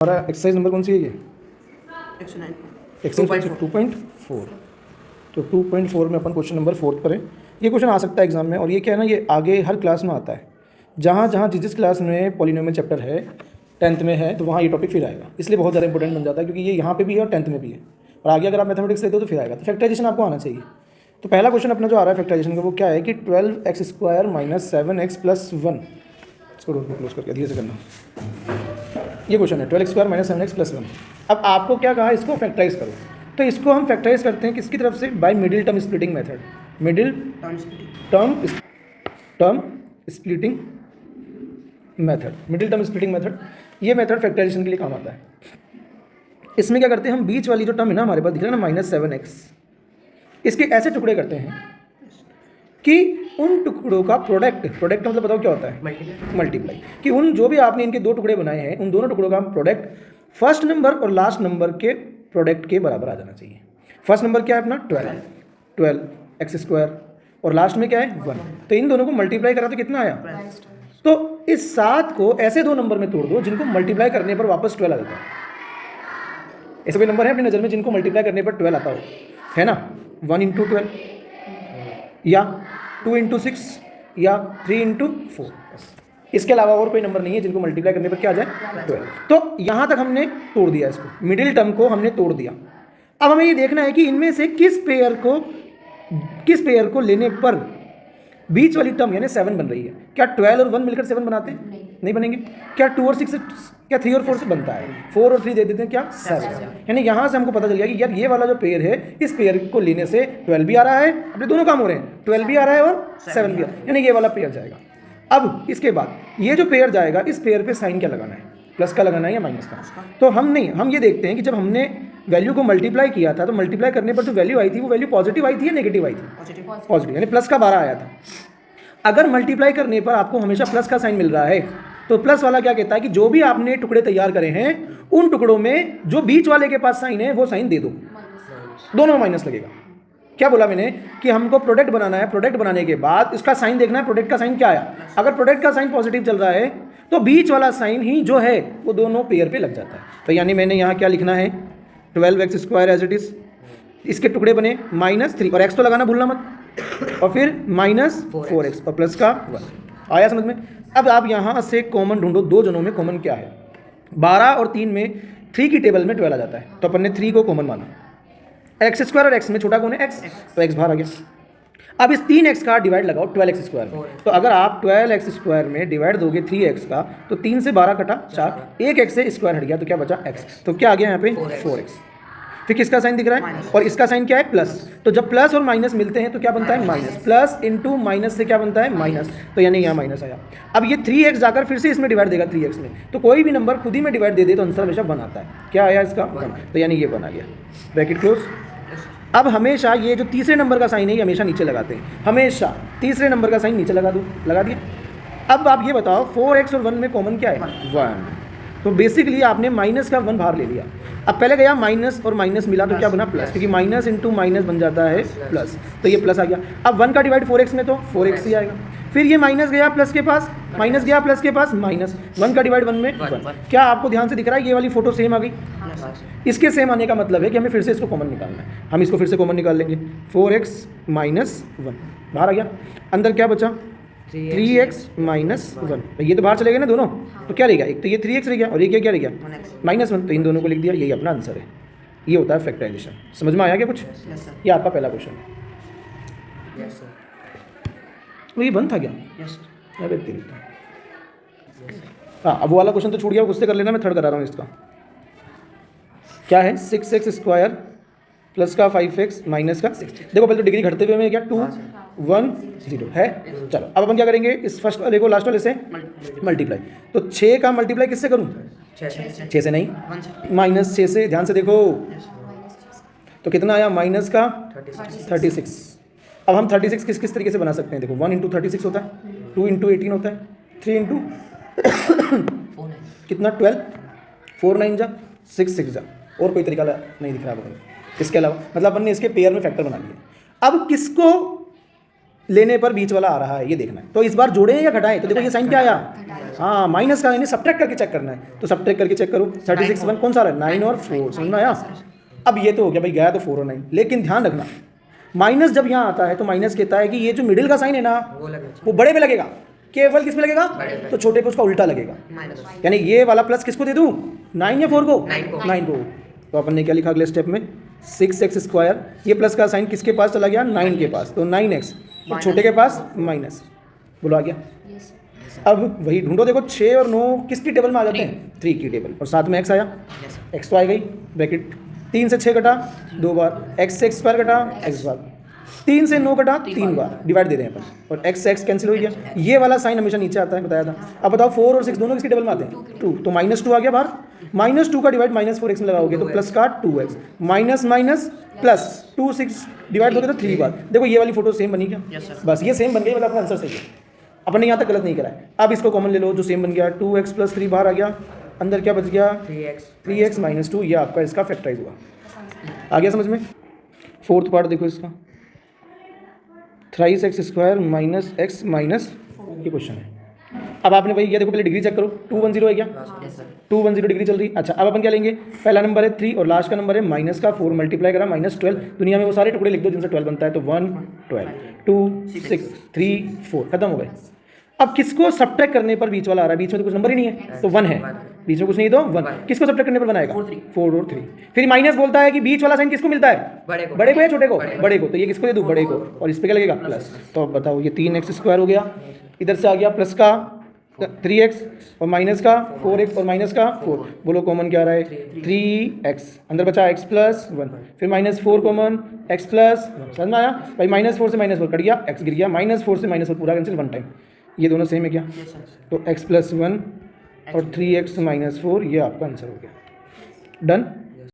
हमारा exercise number कौन सी है ये? एक्सरसाइज 2.4। तो 2.4 में अपन क्वेश्चन नंबर 4 पर है। ये क्वेश्चन आ सकता है एग्जाम में, और ये क्या है ना, ये आगे हर क्लास में आता है। जहाँ जहाँ जिस क्लास में पॉलिनोमियल चैप्टर है 10th में है, तो वहाँ ये टॉपिक फिर आएगा। इसलिए बहुत ज़्यादा इंपॉर्टेंट बन जाता है, क्योंकि ये यहाँ पे भी है और 10th में भी है, और आगे अगर आप मैथमेटिक्स लेते हो तो फिर आएगा। तो फैक्टराइजेशन आपको आना चाहिए। तो पहला क्वेश्चन अपना जो आ रहा है फैक्टराइजेशन का, वो क्या है कि 12x² - 7x + 1। इसको क्लोज करके धीरे से करना। ये क्वेश्चन है 12x² - 7x + 1। अब आपको क्या कहा, इसको फैक्टराइज करो। तो इसको हम फैक्टराइज करते हैं किसकी तरफ से? By middle term splitting method. Middle term splitting method, middle term splitting method. ये मेथड फैक्टराइजेशन के लिए काम आता है। इसमें क्या करते हैं हम, बीच वाली जो टर्म है ना हमारे पास दिख रहा है ना -7x, इसके ऐसे टुकड़े करते हैं कि उन टुकड़ों का प्रोडक्ट मतलब बताओ क्या होता है? मल्टीप्लाई। कि उन जो भी आपने इनके दो टुकड़े बनाए हैं, उन दोनों टुकड़ों का प्रोडक्ट फर्स्ट नंबर और लास्ट नंबर के प्रोडक्ट के बराबर आ जाना चाहिए। फर्स्ट नंबर क्या है अपना? 12x², और लास्ट में क्या है? 1। तो इन दोनों को मल्टीप्लाई करा तो कितना आया? तो इस 7 को ऐसे दो नंबर में तोड़ दो जिनको मल्टीप्लाई करने पर वापस 12 आ जाता है। ऐसे कोई नंबर है अपनी नज़र में जिनको मल्टीप्लाई करने पर 12 आता हो? है ना? 1 × 12 या 2 × 6 या 3 × 4। इसके अलावा और कोई नंबर नहीं है जिनको मल्टीप्लाई करने पर क्या आ जाए? 12। तो यहाँ तक हमने तोड़ दिया, इसको मिडिल टर्म को हमने तोड़ दिया। अब हमें ये देखना है कि इनमें से किस पेयर को लेने पर बीच वाली टर्म यानी 7 बन रही है। क्या 12 और 1 मिलकर 7 बनाते हैं? नहीं बनेंगे। क्या 2 और 6 से, क्या 3 और 4 से बनता है? 4 और 3 दे देते हैं क्या? 7। यानी यहाँ से हमको पता चल गया कि यार ये वाला जो पेयर है, इस पेयर को लेने से 12 भी आ रहा है, अपने दोनों काम हो रहे हैं, 12 भी आ रहा है और 7 भी आ रहा है, यानी ये वाला पेयर जाएगा। अब इसके बाद ये जो पेयर जाएगा, इस पेयर पे साइन क्या लगाना है? प्लस का लगाना है या माइनस का? तो हम ये देखते हैं कि जब हमने वैल्यू को मल्टीप्लाई किया था, तो मल्टीप्लाई करने पर जो वैल्यू आई थी, वो वैल्यू पॉजिटिव आई थी या नेगेटिव आई थी? पॉजिटिव, यानी प्लस का 12 आया था। अगर मल्टीप्लाई करने पर आपको हमेशा प्लस का साइन मिल रहा है, तो प्लस वाला क्या कहता है कि जो भी आपने टुकड़े तैयार करे हैं, उन टुकड़ों में जो बीच वाले के पास साइन है वो साइन दे दो, दोनों में माइनस लगेगा। क्या बोला मैंने कि हमको प्रोडक्ट बनाना है, प्रोडक्ट बनाने के बाद इसका साइन देखना है, प्रोडक्ट का साइन क्या आया। अगर प्रोडक्ट का साइन पॉजिटिव चल रहा है, तो बीच वाला साइन ही जो है वो दोनों पेयर पे लग जाता है। तो यानी मैंने यहाँ क्या लिखना है? 12x² एज इट इज, इसके टुकड़े बने -3, और x तो लगाना भूलना मत, और फिर -4x और प्लस का 1। आया समझ में? अब आप यहाँ से कॉमन ढूंढो, दो जनों में कॉमन क्या है? 12 और 3 में 3 की टेबल में 12 आ जाता है, तो अपन ने 3 को कॉमन माना। x² और x में छोटा कौन है? x, तो x बाहर आ गया। अब इस 3x का डिवाइड लगाओ 12x² में। तो अगर आप 12x² में डिवाइड दोगे 3x का, तो 3 से 12 कटा 4, एक x से स्क्वायर हट गया, तो क्या बचा? x। तो क्या आ गया यहाँ पे? 4x। फिर किसका साइन दिख रहा है? और इसका साइन क्या है? प्लस। तो जब प्लस और माइनस मिलते हैं तो क्या बनता है? माइनस। प्लस इंटू माइनस से क्या बनता है? माइनस। तो यानी यहाँ माइनस आया। अब ये 3x जाकर फिर से इसमें डिवाइड देगा 3x में, तो कोई भी नंबर खुद ही में डिवाइड दे दे तो आंसर हमेशा 1 आता है। क्या आया इसका? 1। तो यानी ये 1 आ गया। Bracket close. अब हमेशा ये जो तीसरे नंबर का साइन है, ये हमेशा नीचे लगाते हैं, हमेशा तीसरे नंबर का साइन नीचे लगा दो, लगा दिया। अब आप ये बताओ 4x और 1 में कॉमन क्या है? 1। तो बेसिकली आपने माइनस का 1 बाहर ले लिया। अब पहले गया माइनस और माइनस मिला तो क्या बना? प्लस, क्योंकि माइनस इंटू माइनस बन जाता है प्लस, तो ये प्लस आ गया। अब 1 का डिवाइड 4x में, तो 4x ही आएगा। फिर ये माइनस गया प्लस के पास, माइनस गया प्लस के पास, माइनस। 1 का डिवाइड 1 में 1। क्या आपको ध्यान से दिख रहा है ये वाली फोटो सेम आ गई? इसके सेम आने का मतलब है कि हमें फिर से इसको कॉमन निकालना है। हम इसको फिर से कॉमन निकाल लेंगे। 4x - 1 बाहर आ गया। अंदर क्या बचा? 3x - 1। ये तो बाहर चले गए ना दोनों, तो क्या रह गया? एक तो ये 3x रह गया, और ये क्या रह गया? -1। तो इन दोनों को लिख दिया, यही अपना आंसर है। ये होता है फैक्टराइजेशन। समझ में आया क्या कुछ? ये आपका पहला क्वेश्चन है। वो ये बंद था क्या? अरे तेरी। हाँ, अब वो वाला क्वेश्चन तो छूट गया, उससे कर लेना। मैं थर्ड करा रहा हूँ इसका। क्या है? 6x² प्लस का 5x माइनस का 6। देखो पहले तो डिग्री घटते हुए में क्या 2 1 0 है। चलो अब अपन क्या करेंगे? इस फर्स्ट वाले को लास्ट वाले से मल्टीप्लाई। तो 6 का मल्टीप्लाई किससे करूँ? 6 से नहीं, -6 से। ध्यान से देखो, तो कितना आया? माइनस का 36। अब हम 36 किस तरीके से बना सकते हैं? देखो 1 × 36 होता है, 2 × 18 होता है, 3 × कितना 12, 4 9 जा 6 6 जा, और कोई तरीका नहीं दिख रहा है इसके अलावा। मतलब अपन ने इसके पेयर में फैक्टर बना लिया। अब किसको लेने पर बीच वाला आ रहा है, ये देखना है। तो इस बार जोड़ें या घटाएं, तो देखो ये साइन क्या आया, हाँ माइनस का, यानी सब्ट्रैक्ट करके चेक करना है। तो सब्ट्रैक्ट करके चेक करो, 36 1 कौन सा रहा है, 9 और 4, समझ में आया। अब ये तो हो गया भाई, गया तो 4 और 9, लेकिन ध्यान रखना माइनस जब यहाँ आता है तो माइनस कहता है कि ये जो मिडिल का साइन है ना वो बड़े पे लगेगा, केवल किस पे लगेगा, तो छोटे पे उसका उल्टा लगेगा। यानी ये वाला प्लस किसको दे दूँ, 9 या 4 को, 9 को। तो अपन ने क्या लिखा अगले स्टेप में, 6x², ये प्लस का साइन किसके पास चला गया, 9 के पास, तो 9x, और छोटे के पास माइनस, बोलो आ गया। अब वही ढूंढो, देखो 6 और 9 किसकी टेबल में आ जाते हैं, 3 की टेबल, और साथ में x आया, x तो आ गई, ब्रैकेट 3 से 6 कटा 2 बार, x से x² कटा x बार, 3 से 9 कटा 3 बार, डिवाइड दे रहे हैं अपन, और x से x कैंसिल हो गया। ये वाला साइन हमेशा नीचे आता है, बताया था। अब बताओ 4 और 6 दोनों किसकी टेबल में आते हैं, 2, तो -2 आ गया बाहर, -2 का डिवाइड -4x में लगाओगे तो प्लस का 2x, minus minus plus 2 6 divide हो गया तो 3 बार। देखो ये वाली फोटो सेम बनी क्या, बस ये सेम बन गई, मतलब आपका आंसर सही है, अपन ने यहाँ तक गलत नहीं करा है। अब इसको कॉमन ले लो, जो सेम बन गया, 2x + 3 बाहर आ गया, अंदर क्या बच गया, 3x - 2, ये आपका इसका फैक्टराइज हुआ, आ गया समझ में। फोर्थ पार्ट देखो इसका, 3x² - x माइनस, ये क्वेश्चन है। अब आपने वही किया, देखो पहले डिग्री चेक करो, 210 है क्या, 210 डिग्री चल रही। अच्छा अब अपन क्या लेंगे, पहला नंबर है 3 और लास्ट का नंबर है माइनस का 4, मल्टीप्लाई करा -12, दुनिया में वो सारे टुकड़े लिख दो जिनसे 12 बनता है, तो 1 12 2 6 3 4, खत्म हो गए। अब किसको सब्ट्रैक्ट करने पर बीच वाला आ रहा है, बीच में तो कुछ नंबर ही नहीं है, तो 1 है, बीच में कुछ नहीं, तो 1, किसको सब्ट्रैक्ट करने पर बनाएगा, 4 और 3। फिर माइनस बोलता है कि बीच वाला साइन किसको मिलता है, बड़े को या छोटे को, बड़े को, तो ये किसको दे दूँ, बड़े को, और इस पे क्या लगेगा, प्लस। तो अब बताओ ये 3x² हो गया, इधर से आ गया प्लस का 3x और माइनस का 4x और माइनस का 4, बोलो कॉमन क्या आ रहा है, 3x, अंदर बचा x + 1, फिर -4 कॉमन, x + 1, समझ में आया भाई, -4 से -4 कट गया, x गिर गया, -4 से -4 पूरा कैंसिल 1 टाइम, ये दोनों सेम है क्या, तो x + 1 और 3x - 4, ये आपका आंसर हो गया, डन।